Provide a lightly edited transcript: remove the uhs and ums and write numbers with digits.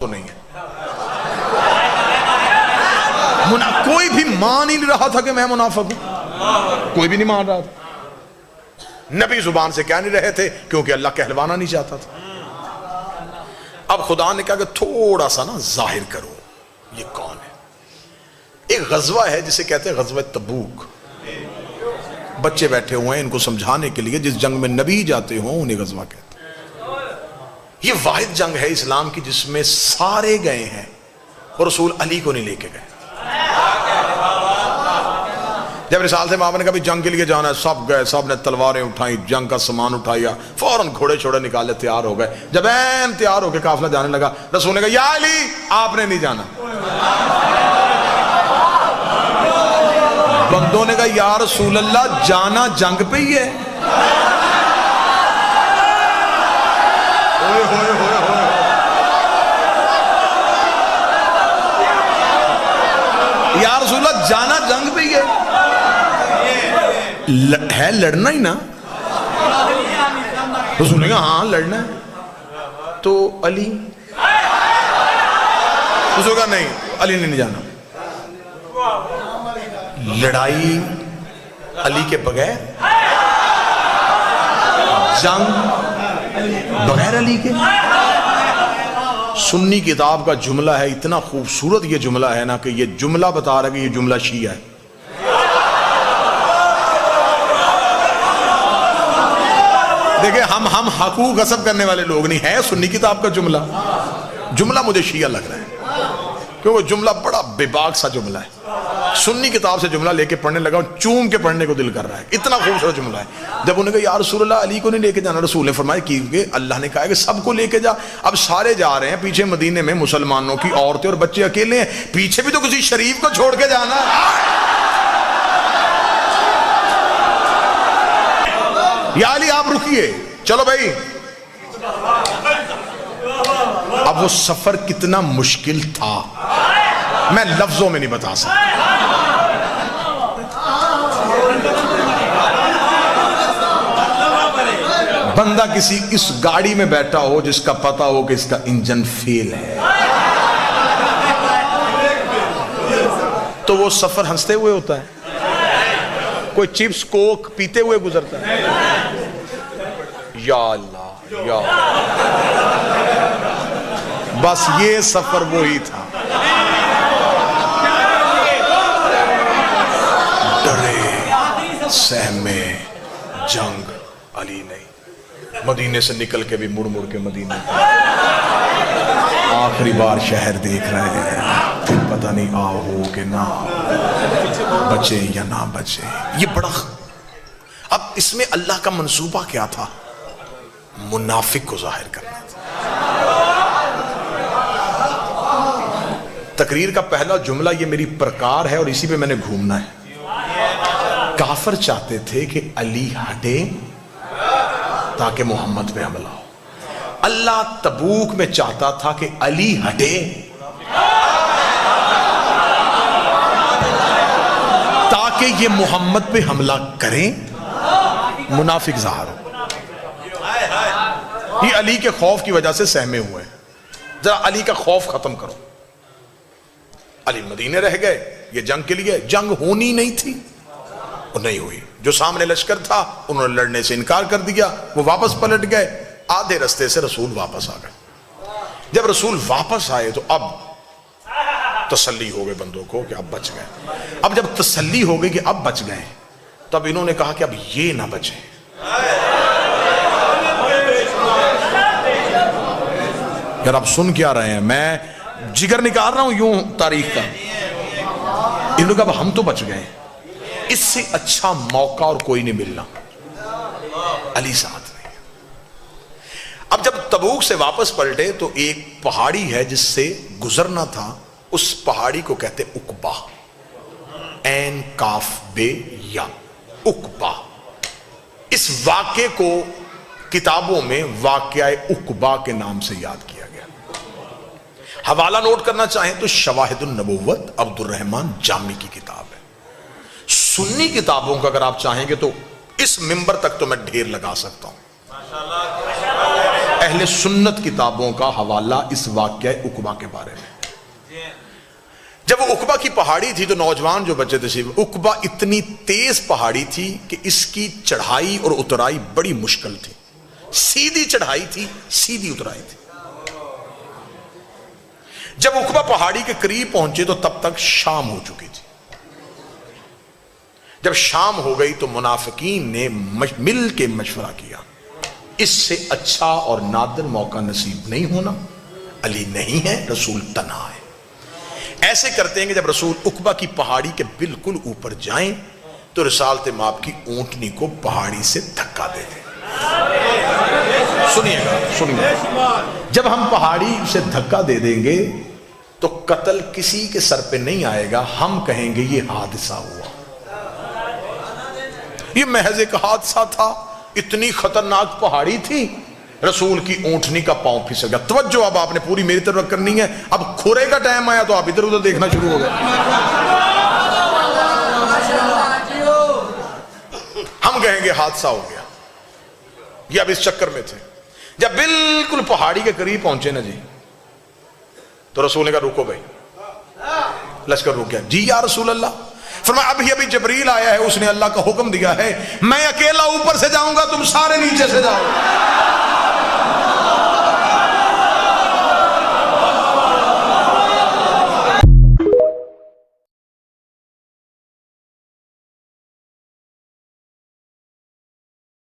تو نہیں ہے. کوئی بھی مان ہی نہیں رہا تھا کہ میں منافق ہوں. کوئی بھی نہیں مان رہا تھا. نبی زبان سے کہہ نہیں رہے تھے کیونکہ اللہ کہلوانا نہیں چاہتا تھا. اب خدا نے کہا کہ تھوڑا سا نا ظاہر کرو یہ کون ہے. ایک غزوہ ہے جسے کہتے ہیں غزوہ تبوک. بچے بیٹھے ہوئے ہیں ان کو سمجھانے کے لیے جس جنگ میں نبی جاتے ہوں انہیں غزوہ کہتے ہیں. یہ واحد جنگ ہے اسلام کی جس میں سارے گئے ہیں اور رسول علی کو نہیں لے کے گئے. جب رسالت مآب نے کہا بھی جنگ کے لیے جانا ہے سب گئے, سب نے تلواریں اٹھائیں, جنگ کا سامان اٹھایا, فوراً گھوڑے چھوڑے نکالے, تیار ہو گئے. جب این تیار ہو کے قافلہ جانے لگا رسول نے کہا یا علی آپ نے نہیں جانا. بندوں نے کہا یا رسول اللہ جانا جنگ پہ ہی ہے. یا رسول اللہ جانا جنگ پہ ہی ہے لڑنا ہی نا. رسول نے کہا ہاں لڑنا ہے. تو علی رسول کہا نہیں علی نے نہیں جانا. لڑائی علی کے بغیر, جنگ بغیر علی کے. سنی کتاب کا جملہ ہے, اتنا خوبصورت یہ جملہ ہے نا کہ یہ جملہ بتا رہا ہے کہ یہ جملہ شیعہ ہے. دیکھیں ہم حقوق غصب کرنے والے لوگ نہیں ہیں. سنی کتاب کا جملہ مجھے شیعہ لگ رہا ہے کیونکہ جملہ بڑا بے باک سا جملہ ہے. سنی کتاب سے جملہ لے کے پڑھنے لگا ہوں, چوم کے پڑھنے کو دل کر رہا ہے, اتنا خوبصورت جملہ ہے. جب انہوں نے کہا یا رسول اللہ علی کو نہیں لے کے جانا, رسول نے فرمایا کیونکہ اللہ نے کہا کہ سب کو لے کے جا. اب سارے جا رہے ہیں, پیچھے مدینے میں مسلمانوں کی عورتیں اور بچے اکیلے ہیں, پیچھے بھی تو کسی شریف کو چھوڑ کے جانا ہے. یا علی آپ رکیے, چلو بھائی. اب وہ سفر کتنا مشکل تھا میں لفظوں میں نہیں بتا سکتا. بندہ کسی اس گاڑی میں بیٹھا ہو جس کا پتا ہو کہ اس کا انجن فیل ہے تو وہ سفر ہنستے ہوئے ہوتا ہے. کوئی چپس کوک پیتے ہوئے گزرتا ہے. یا اللہ یا بس یہ سفر وہی تھا. ڈرے سہمے جنگ علی نہیں. مدینے سے نکل کے بھی مڑ مڑ کے مدینے آخری بار شہر دیکھ رہے ہیں, پھر پتہ نہیں آؤ ہو کہ نہ بچے یا نہ بچے. یہ بڑا اب اس میں اللہ کا منصوبہ کیا تھا؟ منافق کو ظاہر کرنا تھا. تقریر کا پہلا جملہ یہ میری پرکار ہے اور اسی پہ میں نے گھومنا ہے. کافر چاہتے تھے کہ علی ہٹے تاکہ محمد پہ حملہ ہو. اللہ تبوک میں چاہتا تھا کہ علی ہٹے تاکہ یہ محمد پہ حملہ کریں. منافق ظاہر ہو. یہ علی کے خوف کی وجہ سے سہمے ہوئے. ذرا علی کا خوف ختم کرو. علی مدینے رہ گئے. یہ جنگ کے لیے جنگ ہونی نہیں تھی اور نہیں ہوئی. جو سامنے لشکر تھا انہوں نے لڑنے سے انکار کر دیا, وہ واپس پلٹ گئے. آدھے رستے سے رسول واپس آ گئے. جب رسول واپس آئے تو اب تسلی ہو گئے بندوں کو کہ اب بچ گئے. اب جب تسلی ہو گئی کہ اب بچ گئے تب انہوں نے کہا کہ اب یہ نہ بچے. یار آپ سن کیا رہے ہیں, میں جگر نکال رہا ہوں یوں تاریخ کا. ان لوگ اب ہم تو بچ گئے, اس سے اچھا موقع اور کوئی نہیں ملنا. علی ساتھ نہیں. اب جب تبوک سے واپس پلٹے تو ایک پہاڑی ہے جس سے گزرنا تھا, اس پہاڑی کو کہتے عقبہ. این کاف بے یا عقبہ. اس واقعے کو کتابوں میں واقعہ عقبہ کے نام سے یاد کیا گیا. حوالہ نوٹ کرنا چاہیں تو شواہد النبوت عبد الرحمن جامی کی کتاب ہے. سنی کتابوں کا اگر آپ چاہیں گے تو اس منبر تک تو میں ڈھیر لگا سکتا ہوں. اہل سنت کتابوں کا حوالہ اس واقعہ عقبہ کے بارے میں. جب وہ عقبہ کی پہاڑی تھی تو نوجوان جو بچے تھے، عقبہ اتنی تیز پہاڑی تھی کہ اس کی چڑھائی اور اترائی بڑی مشکل تھی. سیدھی چڑھائی تھی، سیدھی اترائی تھی. جب عقبہ پہاڑی کے قریب پہنچے تو تب تک شام ہو چکی تھی. جب شام ہو گئی تو منافقین نے مل کے مشورہ کیا، اس سے اچھا اور نادر موقع نصیب نہیں ہونا. علی نہیں ہے، رسول تنہا ہے. ایسے کرتے ہیں کہ جب رسول عقبہ کی پہاڑی کے بالکل اوپر جائیں تو رسالت مآب کی اونٹنی کو پہاڑی سے دھکا دے دیں. سنیے گا، جب ہم پہاڑی سے دھکا دے دیں گے تو قتل کسی کے سر پہ نہیں آئے گا، ہم کہیں گے یہ حادثہ ہوا، یہ محض ایک حادثہ تھا. اتنی خطرناک پہاڑی تھی، رسول کی اونٹنی کا پاؤں پھسل گیا. توجہ اب آپ نے پوری میری طرف کرنی ہے. اب کھورے کا ٹائم آیا تو آپ ادھر ادھر دیکھنا شروع ہو گئے. ہم کہیں گے حادثہ ہو گیا. یہ اب اس چکر میں تھے. جب بالکل پہاڑی کے قریب پہنچے نا جی تو رسول نے کہا رکو بھائی. لشکر رک گیا. جی یا رسول اللہ. فرمایا ابھی جبریل آیا ہے، اس نے اللہ کا حکم دیا ہے میں اکیلا اوپر سے جاؤں گا، تم سارے نیچے سے جاؤ.